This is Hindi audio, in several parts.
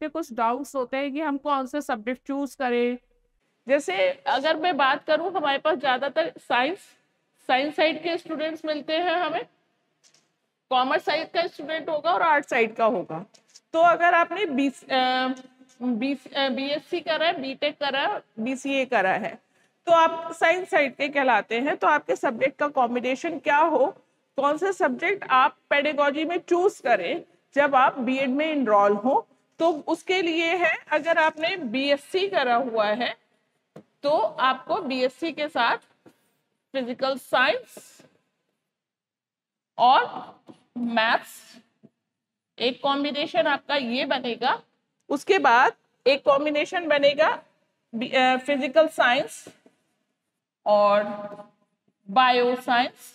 पे कुछ डाउट्स होते हैं कि हम कौन से सब्जेक्ट चूज करें। जैसे अगर मैं बात करूं, हमारे पास ज्यादातर साइंस साइड के स्टूडेंट्स मिलते हैं, हमें कॉमर्स साइड का स्टूडेंट होगा और आर्ट साइड का होगा। तो अगर आपने बीएससी करा है, बीटेक करा है, बीसीए करा है, तो आप साइंस साइड के कहलाते हैं। तो आपके सब्जेक्ट का कॉम्बिनेशन क्या हो, कौन से सब्जेक्ट आप पेडागोजी में चूज करें जब आप बीएड में इनरोल हो, तो उसके लिए है, अगर आपने बीएससी करा हुआ है तो आपको बीएससी के साथ फिजिकल साइंस और मैथ्स एक कॉम्बिनेशन आपका ये बनेगा। उसके बाद एक कॉम्बिनेशन बनेगा फिजिकल साइंस और बायो साइंस।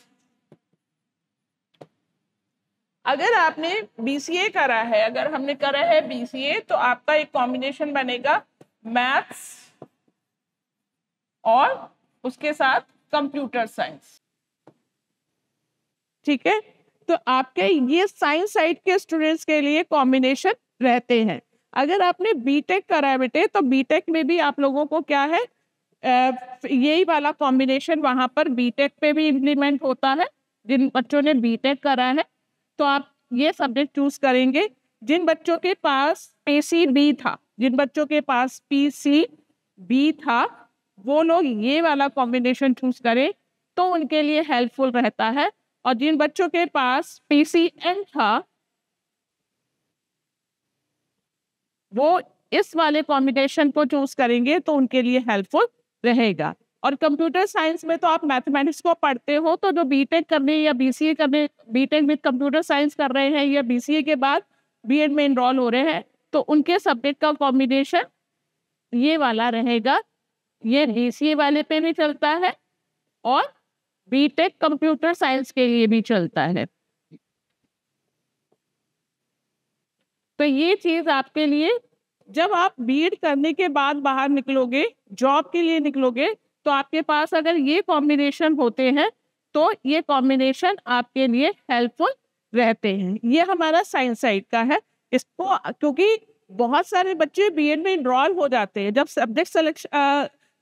अगर आपने बीसीए करा है, अगर हमने करा है बीसीए, तो आपका एक कॉम्बिनेशन बनेगा मैथ्स और उसके साथ कंप्यूटर साइंस। ठीक है, तो आपके ये साइंस साइड के स्टूडेंट्स के लिए कॉम्बिनेशन रहते हैं। अगर आपने बीटेक करा है बेटे, तो बीटेक में भी आप लोगों को क्या है, यही वाला कॉम्बिनेशन वहां पर बीटेक पे भी इम्प्लीमेंट होता है। जिन बच्चों ने बीटेक करा है तो आप ये सब्जेक्ट चूज करेंगे। जिन बच्चों के पास पीसीबी था, जिन बच्चों के पास पीसीबी था, वो लोग ये वाला कॉम्बिनेशन चूज करें तो उनके लिए हेल्पफुल रहता है। और जिन बच्चों के पास पीसीएम था, वो इस वाले कॉम्बिनेशन को चूज करेंगे तो उनके लिए हेल्पफुल रहेगा। और कंप्यूटर साइंस में तो आप मैथमेटिक्स को पढ़ते हो, तो जो बीटेक करने या बीसीए करने, बीटेक विद कंप्यूटर साइंस कर रहे हैं या बीसीए के बाद बीएड में एनरोल हो रहे हैं, तो उनके सब्जेक्ट का कॉम्बिनेशन ये वाला रहेगा। ये बीसीए वाले पे भी चलता है और बीटेक कंप्यूटर साइंस के लिए भी चलता है। तो ये चीज आपके लिए, जब आप बीएड करने के बाद बाहर निकलोगे, जॉब के लिए निकलोगे, तो आपके पास अगर ये कॉम्बिनेशन होते हैं तो ये कॉम्बिनेशन आपके लिए हेल्पफुल रहते हैं। ये हमारा साइंस साइड का है। इसको क्योंकि बहुत सारे बच्चे बीएड में इनरोल हो जाते हैं, जब सब्जेक्ट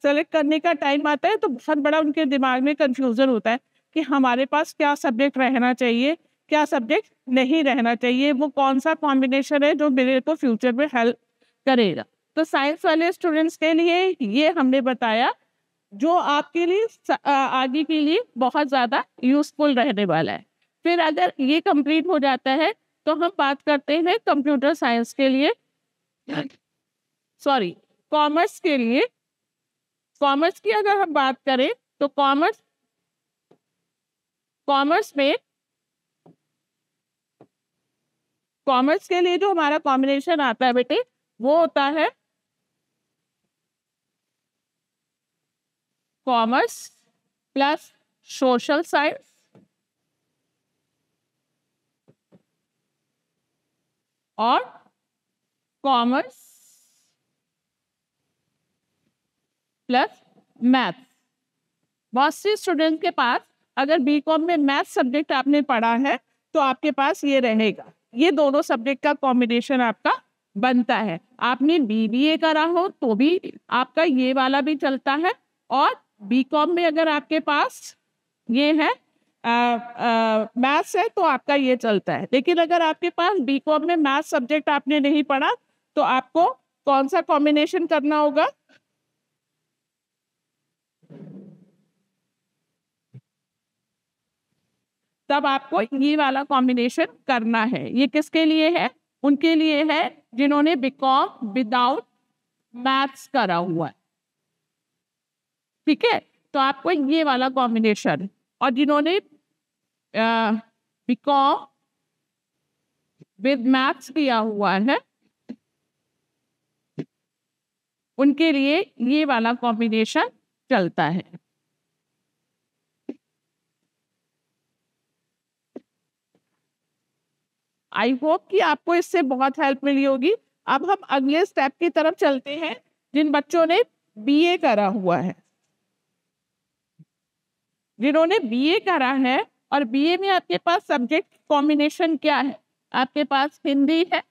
सेलेक्ट करने का टाइम आता है तो बहुत बड़ा उनके दिमाग में कंफ्यूजन होता है कि हमारे पास क्या सब्जेक्ट रहना चाहिए, क्या सब्जेक्ट नहीं रहना चाहिए, वो कौन सा कॉम्बिनेशन है जो मेरे को फ्यूचर में हेल्प करेगा। तो साइंस वाले स्टूडेंट्स के लिए ये हमने बताया, जो आपके लिए आगे के लिए बहुत ज़्यादा यूजफुल रहने वाला है। फिर अगर ये कंप्लीट हो जाता है तो हम बात करते हैं कंप्यूटर साइंस के लिए, सॉरी कॉमर्स के लिए। कॉमर्स की अगर हम बात करें तो कॉमर्स में कॉमर्स के लिए जो हमारा कॉम्बिनेशन आता है बेटे, वो होता है कॉमर्स प्लस सोशल साइंस और कॉमर्स प्लस मैथ। बहुत से स्टूडेंट के पास अगर बीकॉम में मैथ सब्जेक्ट आपने पढ़ा है तो आपके पास ये रहेगा, ये दोनों सब्जेक्ट का कॉम्बिनेशन आपका बनता है। आपने बीबीए करा हो तो भी आपका ये वाला भी चलता है, और बीकॉम में अगर आपके पास ये है मैथ्स है तो आपका ये चलता है। लेकिन अगर आपके पास बीकॉम में मैथ सब्जेक्ट आपने नहीं पढ़ा तो आपको कौन सा कॉम्बिनेशन करना होगा, तब आपको ये वाला कॉम्बिनेशन करना है। ये किसके लिए है, उनके लिए है जिन्होंने बीकॉम विदाउट मैथ्स करा हुआ है। ठीक है, तो आपको ये वाला कॉम्बिनेशन, और जिन्होंने बीकॉम विद मैथ्स किया हुआ है उनके लिए ये वाला कॉम्बिनेशन चलता है। आई होप कि आपको इससे बहुत हेल्प मिली होगी। अब हम अगले स्टेप की तरफ चलते हैं। जिन बच्चों ने बीए करा हुआ है, जिन्होंने बीए करा है, और बीए में आपके पास सब्जेक्ट कॉम्बिनेशन क्या है, आपके पास हिंदी है,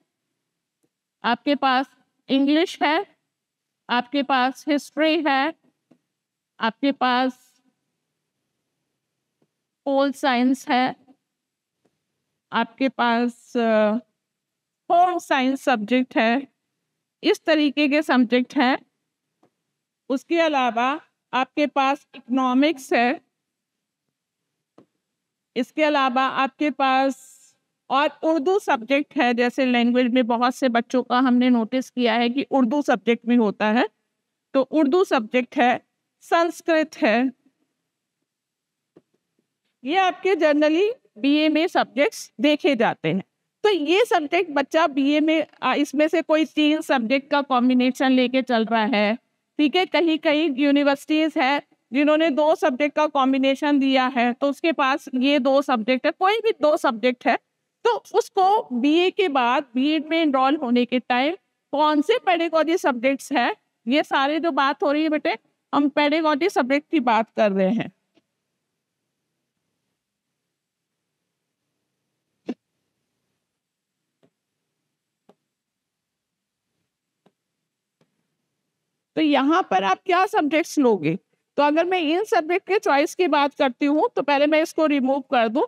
आपके पास इंग्लिश है, आपके पास हिस्ट्री है, आपके पास पोल साइंस है, आपके पास होम साइंस सब्जेक्ट है, इस तरीके के सब्जेक्ट हैं। उसके अलावा आपके पास इकोनॉमिक्स है, इसके अलावा आपके पास और उर्दू सब्जेक्ट है। जैसे लैंग्वेज में बहुत से बच्चों का हमने नोटिस किया है कि उर्दू सब्जेक्ट भी होता है, तो उर्दू सब्जेक्ट है, संस्कृत है। ये आपके जनरली बीए में सब्जेक्ट्स देखे जाते हैं। तो ये सब्जेक्ट बच्चा बीए में इसमें से कोई 3 सब्जेक्ट का कॉम्बिनेशन लेके चल रहा है, ठीक है। कहीं कहीं यूनिवर्सिटीज है जिन्होंने 2 सब्जेक्ट का कॉम्बिनेशन दिया है, तो उसके पास ये 2 सब्जेक्ट है, कोई भी 2 सब्जेक्ट है, तो उसको बीए के बाद बीएड में एनरोल होने के टाइम कौन से पेडागोजी सब्जेक्ट्स है, ये सारे जो बात हो रही है बेटे, हम पेडागोजी सब्जेक्ट की बात कर रहे हैं। तो यहाँ पर आप क्या सब्जेक्ट्स लोगे? तो अगर मैं इन सब्जेक्ट के चॉइस की बात करती हूँ, तो पहले मैं इसको रिमूव कर दूं।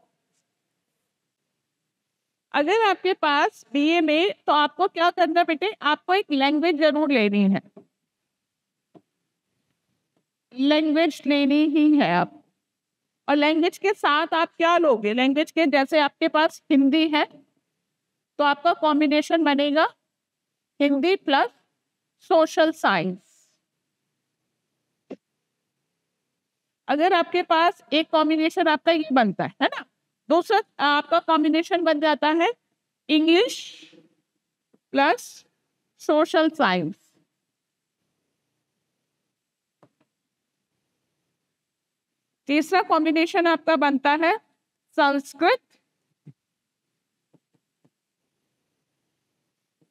अगर आपके पास बीए में, तो आपको क्या करना बेटे, आपको एक लैंग्वेज जरूर लेनी है, लैंग्वेज लेनी ही है आप। और लैंग्वेज के साथ आप क्या लोगे? लैंग्वेज के जैसे आपके पास हिंदी है, तो आपका कॉम्बिनेशन बनेगा हिंदी प्लस सोशल साइंस। अगर आपके पास एक कॉम्बिनेशन आपका ये बनता है ना, दूसरा आपका कॉम्बिनेशन बन जाता है इंग्लिश प्लस सोशल साइंस। तीसरा कॉम्बिनेशन आपका बनता है संस्कृत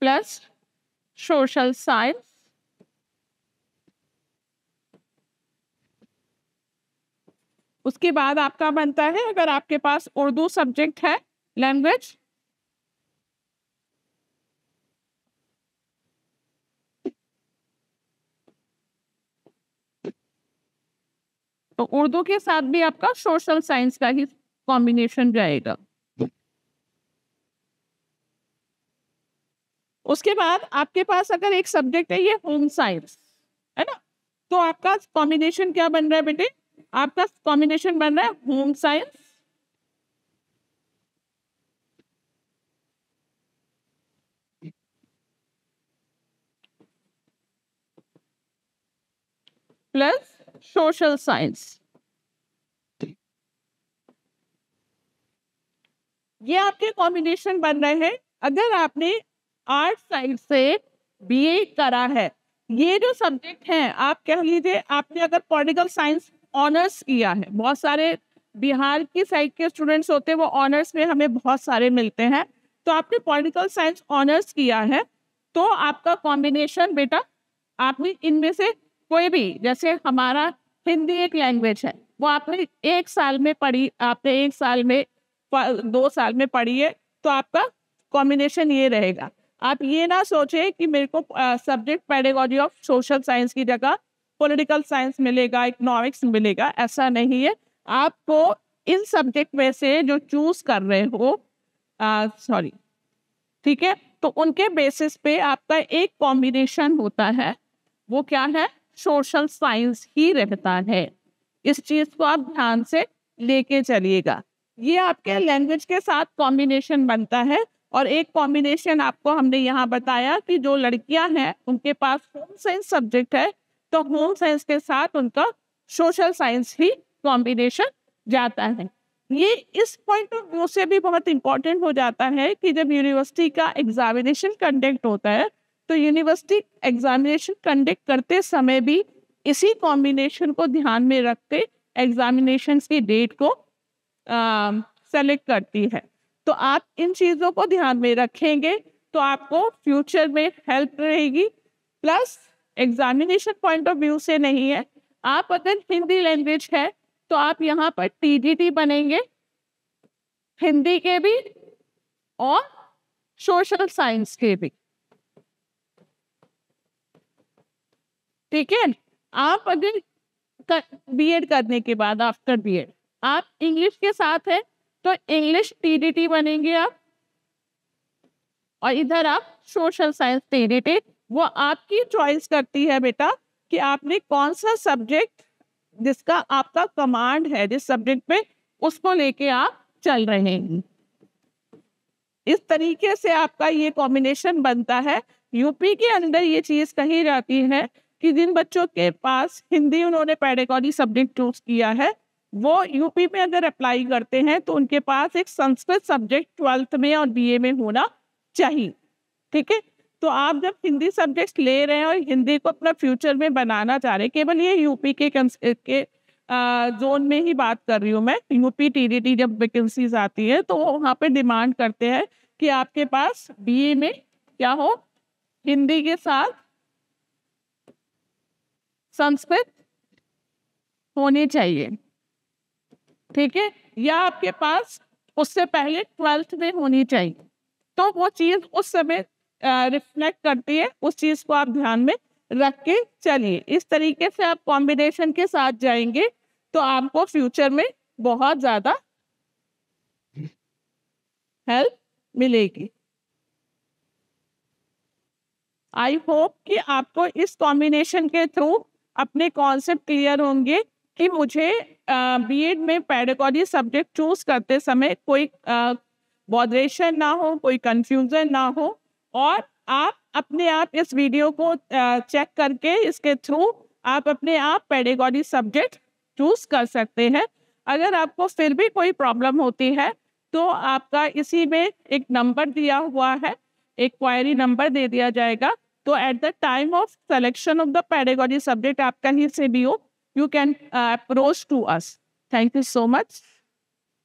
प्लस सोशल साइंस। उसके बाद आपका बनता है, अगर आपके पास उर्दू सब्जेक्ट है, लैंग्वेज, तो उर्दू के साथ भी आपका सोशल साइंस का ही कॉम्बिनेशन जाएगा। उसके बाद आपके पास अगर एक सब्जेक्ट है ये होम साइंस, है ना, तो आपका कॉम्बिनेशन क्या बन रहा है बेटे? आपका कॉम्बिनेशन बन रहा है home science plus social science. ये आपके कॉम्बिनेशन बन रहे हैं। अगर आपने आर्ट साइड से बीए करा है, ये जो सब्जेक्ट हैं, आप कह लीजिए आपने अगर पॉलिटिकल साइंस ऑनर्स किया है, बहुत सारे बिहार की साइड के स्टूडेंट्स होते हैं, वो ऑनर्स में हमें बहुत सारे मिलते हैं, तो आपने पॉलिटिकल साइंस ऑनर्स किया है, तो आपका कॉम्बिनेशन बेटा, आपने इनमें से कोई भी, जैसे हमारा हिंदी एक लैंग्वेज है, वो आपने 1 साल में पढ़ी, आपने 1 साल में 2 साल में पढ़ी है, तो आपका कॉम्बिनेशन ये रहेगा। आप ये ना सोचे कि मेरे को subject pedagogy of social science की जगह पॉलिटिकल साइंस मिलेगा, इकोनॉमिक्स मिलेगा, ऐसा नहीं है। आपको इन सब्जेक्ट में से जो चूज कर रहे हो, सॉरी, ठीक है, तो उनके बेसिस पे आपका एक कॉम्बिनेशन होता है, वो क्या है? सोशल साइंस ही रहता है। इस चीज को आप ध्यान से लेके चलिएगा। ये आपके लैंग्वेज के साथ कॉम्बिनेशन बनता है। और एक कॉम्बिनेशन आपको हमने यहाँ बताया कि जो लड़कियां हैं उनके पास होम साइंस सब्जेक्ट है, तो होम साइंस के साथ उनका सोशल साइंस ही कॉम्बिनेशन जाता है। ये इस पॉइंट ऑफ व्यू से भी बहुत इंपॉर्टेंट हो जाता है कि जब यूनिवर्सिटी का एग्जामिनेशन कंडक्ट होता है, तो यूनिवर्सिटी एग्जामिनेशन कंडक्ट करते समय भी इसी कॉम्बिनेशन को ध्यान में रख के एग्जामिनेशन की डेट को सेलेक्ट करती है। तो आप इन चीज़ों को ध्यान में रखेंगे तो आपको फ्यूचर में हेल्प रहेगी। Plus examination point of view से नहीं है, आप अगर हिंदी लैंग्वेज है तो आप यहाँ पर टीजीटी बनेंगे, हिंदी के भी और सोशल साइंस के भी। ठीक है। आप अगर बीएड करने के बाद आफ्टर बीएड आप इंग्लिश के साथ है तो इंग्लिश टीडीटी बनेंगे आप, और इधर आप सोशल साइंस टीडीटी। वो आपकी चॉइस करती है बेटा कि आपने कौन सा सब्जेक्ट जिसका आपका कमांड है जिस सब्जेक्ट पे उसको लेके आप चल रहे हैं। इस तरीके से आपका ये कॉम्बिनेशन बनता है। यूपी के अंदर ये चीज कही जाती है कि जिन बच्चों के पास हिंदी उन्होंने पेडागॉजी सब्जेक्ट चूज किया है वो यूपी में अगर अप्लाई करते हैं तो उनके पास एक संस्कृत सब्जेक्ट 12th में और बीए में होना चाहिए। ठीक है, तो आप जब हिंदी सब्जेक्ट ले रहे हैं और हिंदी को अपना फ्यूचर में बनाना चाह रहे हैं, केवल ये यूपी के जोन में ही बात कर रही हूँ मैं, यूपी टीडीटी जब वैकेंसीज आती है तो वहाँ पे डिमांड करते हैं कि आपके पास बीए में क्या हो, हिंदी के साथ संस्कृत होनी चाहिए। ठीक है, या आपके पास उससे पहले 12th में होनी चाहिए। तो वो चीज उस समय रिफ्लेक्ट करती है, उस चीज को आप ध्यान में रख के चलिए। इस तरीके से आप कॉम्बिनेशन के साथ जाएंगे तो आपको फ्यूचर में बहुत ज्यादा हेल्प मिलेगी। आई होप कि आपको इस कॉम्बिनेशन के थ्रू अपने कॉन्सेप्ट क्लियर होंगे कि मुझे बीएड में पेडागॉजी सब्जेक्ट चूज करते समय कोई बॉदरेशन ना हो, कोई कंफ्यूजन ना हो, और आप अपने आप इस वीडियो को चेक करके इसके थ्रू आप अपने आप पेडागॉजी सब्जेक्ट चूज कर सकते हैं। अगर आपको फिर भी कोई प्रॉब्लम होती है तो आपका इसी में एक नंबर दिया हुआ है, एक क्वायरी नंबर दे दिया जाएगा। तो at the time of selection of the pedagogy subject आप कहीं से भी हो, you can approach to us. Thank you so much.